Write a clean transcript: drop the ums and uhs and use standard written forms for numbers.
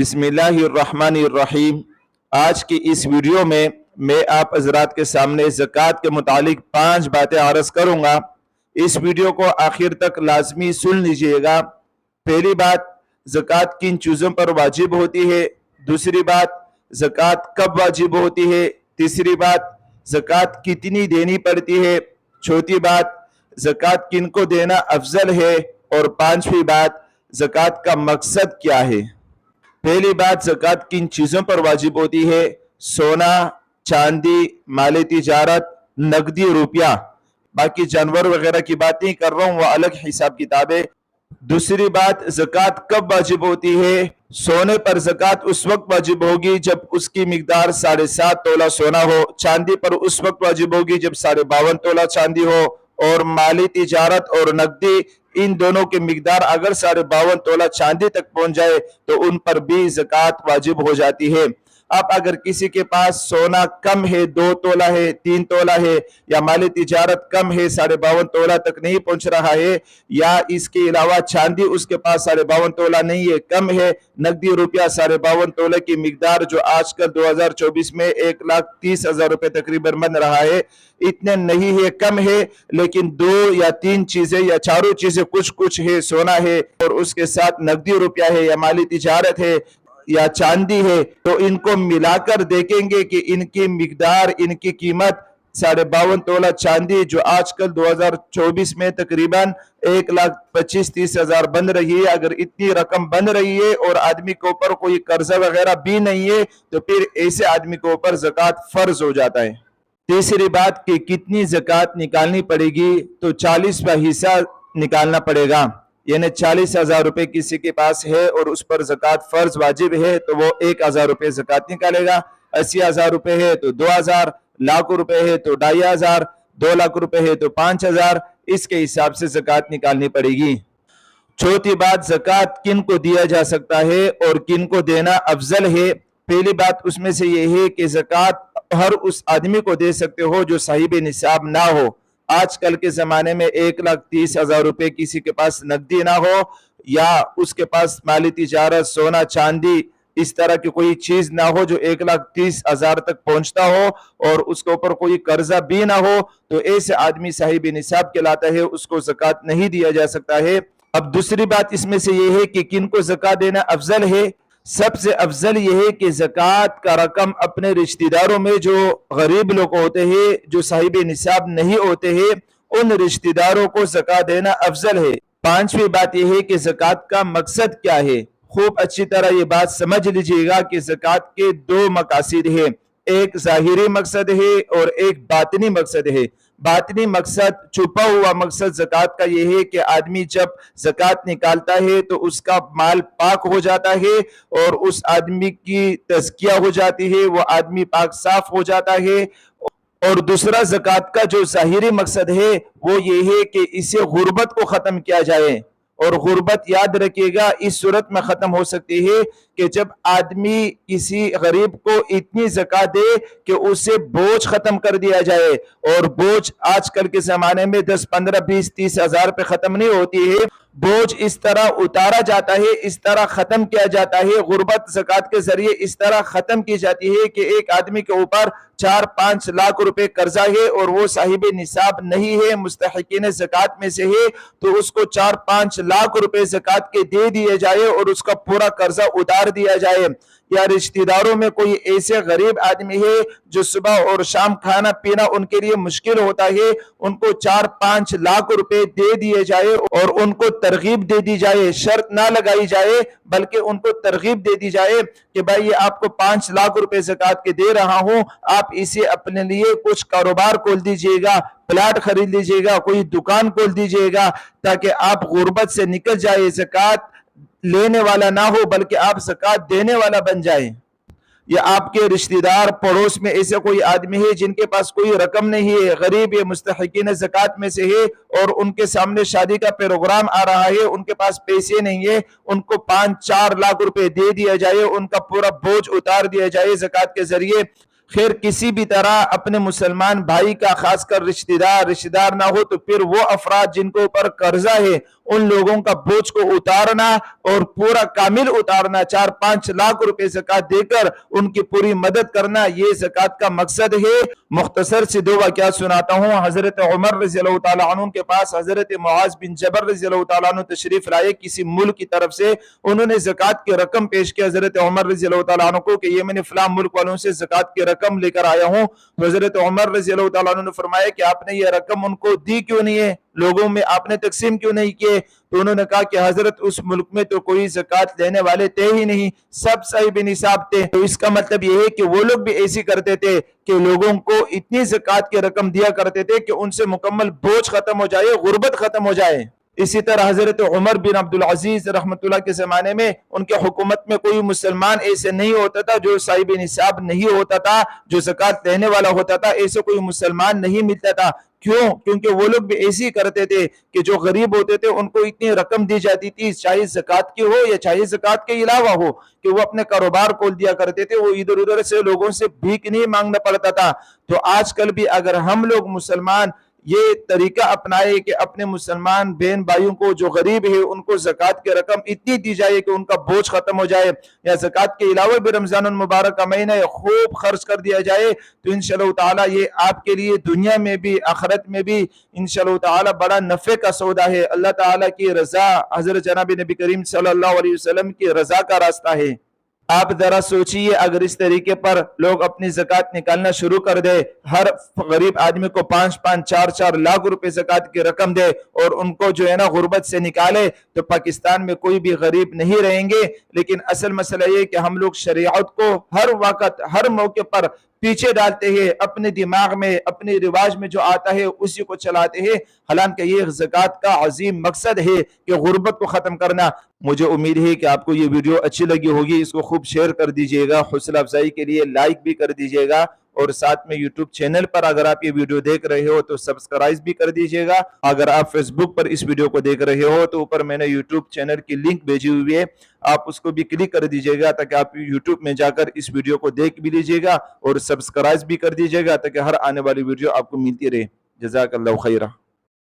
बिस्मिल्लाहिर्रहमानिर्रहीम। आज की इस वीडियो में मैं आप हजरात के सामने ज़कात के मुतालिक 5 बातें अर्ज करूंगा। इस वीडियो को आखिर तक लाजमी सुन लीजिएगा। पहली बात, ज़कात किन चीज़ों पर वाजिब होती है। दूसरी बात, ज़कात कब वाजिब होती है। तीसरी बात, ज़कात कितनी देनी पड़ती है। चौथी बात, ज़कात किन को देना अफजल है। और पांचवी बात, ज़कात का मकसद क्या है। पहली बात, ज़कात किन चीज़ों पर वाजिब होती है। सोना, चांदी, माल तिजारत, नकदी रुपया। बाकी जानवर वगैरह की बात नहीं कर रहा हूँ, वो अलग हिसाब किताब है। दूसरी बात, ज़कात कब वाजिब होती है। सोने पर ज़कात उस वक्त वाजिब होगी जब उसकी मिकदार 7.5 तोला सोना हो। चांदी पर उस वक्त वाजिब होगी जब 52.5 तोला चांदी हो। और माली तिजारत और नकदी, इन दोनों की मिकदार अगर 52.5 तोला चांदी तक पहुंच जाए तो उन पर भी ज़कात वाजिब हो जाती है। अब अगर किसी के पास सोना कम है, 2 तोला है, 3 तोला है, या माली तिजारत कम है, 52.5 तोला तक नहीं पहुंच रहा है, या इसके अलावा चांदी उसके पास 52.5 तोला नहीं है, कम है, नकदी रुपया 52.5 तोले की मिकदार जो आजकल 2024 में 1,30,000 रुपए तकरीबन बन रहा है, इतने नहीं है, कम है, लेकिन 2 या 3 चीजें या चारों चीजें कुछ कुछ है, सोना है और उसके साथ नकदी रुपया है या माली तिजारत है या चांदी है, तो इनको मिलाकर देखेंगे कि इनकी मिकदार, इनकी कीमत 52.5 तोला चांदी जो आजकल 2024 में तकरीबन 1,25,30,000 बन रही है, अगर इतनी रकम बन रही है और आदमी के ऊपर कोई कर्जा वगैरह भी नहीं है, तो फिर ऐसे आदमी के ऊपर ज़कात फर्ज हो जाता है। तीसरी बात कि कितनी ज़कात निकालनी पड़ेगी, तो 40वां हिस्सा निकालना पड़ेगा। यानी 40,000 रुपए किसी के पास है और उस पर ज़कात फर्ज वाजिब है तो वो 1,000 रुपए ज़कात निकालेगा। 80,000 रुपए है तो 2,000, लाख रुपए है तो 2,500, 2 लाख रुपए है तो 5,000, इसके हिसाब से ज़कात निकालनी पड़ेगी। चौथी बात, ज़कात किन को दिया जा सकता है और किन को देना अफजल है। पहली बात उसमें से ये है कि ज़कात हर उस आदमी को दे सकते हो जो साहिब निसाब ना हो। आजकल के जमाने में 1,30,000 रुपए किसी के पास नकदी ना हो, या उसके पास माली तिजारत, सोना, चांदी, इस तरह की कोई चीज ना हो जो 1,30,000 तक पहुंचता हो और उसके ऊपर कोई कर्जा भी ना हो, तो ऐसे आदमी साहिब निसाब कहलाता है, उसको ज़कात नहीं दिया जा सकता है। अब दूसरी बात इसमें से यह है कि किन को ज़कात देना अफजल है। सबसे अफजल यह है कि ज़कात का रकम अपने रिश्तेदारों में जो गरीब लोग होते हैं, जो साहिब निसाब नहीं होते हैं, उन रिश्तेदारों को ज़कात देना अफजल है। पांचवी बात यह है कि ज़कात का मकसद क्या है। खूब अच्छी तरह ये बात समझ लीजिएगा कि ज़कात के 2 मकासद है, एक ज़ाहिरी मकसद है और एक बातिनी मकसद है। बातिनी मकसद, छुपा हुआ मकसद ज़कात का यह है कि आदमी जब ज़कात निकालता है तो उसका माल पाक हो जाता है और उस आदमी की तज़किया हो जाती है, वो आदमी पाक साफ हो जाता है। और दूसरा ज़कात का जो ज़ाहिरी मकसद है वो ये है कि इसे गुर्बत को ख़त्म किया जाए। और गुर्बत याद रखिएगा इस सूरत में ख़त्म हो सकती है कि जब आदमी किसी गरीब को इतनी ज़कात दे कि उसे बोझ ख़त्म कर दिया जाए। और बोझ आजकल के ज़माने में 10, 15, 20, 30,000 पे ख़त्म नहीं होती है, बोझ इस तरह उतारा जाता है, इस तरह ख़त्म किया जाता है। गुर्बत ज़कात के ज़रिए इस तरह ख़त्म की जाती है कि एक आदमी के ऊपर 4-5 लाख रुपए कर्जा है और वो साहिब निसाब नहीं है, मुस्तहिकीन ज़कात में से है, तो उसको 4-5 लाख रुपए ज़कात के दे दिए जाए और उसका पूरा कर्जा उतार दिया जाए। या रिश्तेदारों में कोई ऐसे गरीब आदमी है जो सुबह और शाम खाना पीना उनके लिए मुश्किल होता है, उनको 4-5 लाख रुपए दे दिए जाए और उनको तरगीब दे दी जाए, शर्त ना लगाई जाए बल्कि उनको तरगीब दे दी जाए कि भाई ये आपको 5 लाख रुपए ज़कात के दे रहा हूं, आप इसे अपने लिए कुछ कारोबार खोल दीजिएगा, प्लाट खरीद लीजिएगा, कोई दुकान खोल दीजिएगा, ताकि आप गुर्बत से निकल जाए, ज़कात लेने वाला ना हो बल्कि आप ज़कात देने वाला बन जाए। या आपके रिश्तेदार पड़ोस में ऐसे कोई आदमी है जिनके पास कोई रकम नहीं है, गरीब है, मुस्तहिकीन ज़कात में से है, और उनके सामने शादी का प्रोग्राम आ रहा है, उनके पास पैसे नहीं है, उनको 5-4 लाख रुपए दे दिया जाए, उनका पूरा बोझ उतार दिया जाए ज़कात के जरिए। खैर किसी भी तरह अपने मुसलमान भाई का, खासकर रिश्तेदार ना हो, तो फिर वो अफराद जिनको ऊपर कर्जा है उन लोगों का बोझ को उतारना और पूरा कामिल उतारना, 4-5 लाख रुपए ज़कात देकर उनकी पूरी मदद करना, ये ज़कात का मकसद है। मुख्तसर से दो वाक़यात सुनाता हूँ। हज़रत उमर रज़ियल्लाहु तआला अन्हु के पास हज़रत मुआज़ बिन जबल रज़ियल्लाहु तआला अन्हु तशरीफ लाए किसी मुल्क की तरफ से। उन्होंने ज़कात की रकम पेश की हज़रत उमर रज़ियल्लाहु तआला अन्हु को कि ये मैंने फलां मुल्क वालों से ज़कात की रकम लेकर आया हूँ। हज़रत उमर रज़ियल्लाहु तआला अन्हु ने फरमाया कि आपने ये रकम उनको दी क्यों नहीं है, लोगों में आपने तकसीम क्यों नहीं किए? तो उन्होंने कहा कि हजरत उस मुल्क में तो कोई ज़कात लेने वाले थे ही नहीं, सब साहिब निसाब थे। तो इसका मतलब ये है कि वो लोग भी ऐसी करते थे कि लोगों को इतनी ज़कात की रकम दिया करते थे कि उनसे मुकम्मल बोझ खत्म हो जाए, गुर्बत खत्म हो जाए। इसी तरह हजरत उमर बिन अब्दुल अजीज रहमतुल्लाह के ज़माने में उनके हुकूमत में कोई मुसलमान ऐसे नहीं होता था जो साहिब निसाब नहीं होता था, जो ज़कात लेने वाला होता था, ऐसे कोई मुसलमान नहीं मिलता था। क्यों? क्योंकि वो लोग भी ऐसे ही करते थे कि जो गरीब होते थे उनको इतनी रकम दी जाती थी, चाहे ज़कात की हो या चाहे ज़कात के अलावा हो, कि वो अपने कारोबार खोल दिया करते थे, वो इधर उधर से लोगों से भीख नहीं मांगना पड़ता था। तो आजकल भी अगर हम लोग मुसलमान ये तरीका अपनाए कि अपने मुसलमान बहन भाइयों को जो गरीब है उनको ज़कात की रकम इतनी दी जाए कि उनका बोझ खत्म हो जाए, या ज़कात के अलावा भी रमज़ान मुबारक का महीना है खूब खर्च कर दिया जाए, तो इंशाअल्लाह ताला ये आपके लिए दुनिया में भी आखिरत में भी इंशाअल्लाह ताला बड़ा नफ़े का सौदा है। अल्लाह ताला की रज़ा, हज़रत जनाब नबी करीम सल्लल्लाहु अलैहि वसल्लम की रज़ा का रास्ता है। आप जरा सोचिए, अगर इस तरीके पर लोग अपनी ज़कात निकालना शुरू कर दे, हर गरीब आदमी को 5-5, 4-4 लाख रुपए ज़कात की रकम दे और उनको जो है ना गुर्बत से निकाले, तो पाकिस्तान में कोई भी गरीब नहीं रहेंगे। लेकिन असल मसला ये कि हम लोग शरीयत को हर वक्त हर मौके पर पीछे डालते हैं, अपने दिमाग में अपने रिवाज में जो आता है उसी को चलाते हैं। हालांकि ये ज़कात का अजीम मकसद है कि गुर्बत को ख़त्म करना। मुझे उम्मीद है कि आपको ये वीडियो अच्छी लगी होगी। इसको खूब शेयर कर दीजिएगा, हौसला अफजाई के लिए लाइक भी कर दीजिएगा, और साथ में यूट्यूब चैनल पर अगर आप ये वीडियो देख रहे हो तो सब्सक्राइब भी कर दीजिएगा। अगर आप फेसबुक पर इस वीडियो को देख रहे हो तो ऊपर मैंने यूट्यूब चैनल की लिंक भेजी हुई है, आप उसको भी क्लिक कर दीजिएगा ताकि आप यूट्यूब में जाकर इस वीडियो को देख भी लीजिएगा और सब्सक्राइब भी कर दीजिएगा ताकि हर आने वाली वीडियो आपको मिलती रहे। जज़ाकल्लाहु खैरा।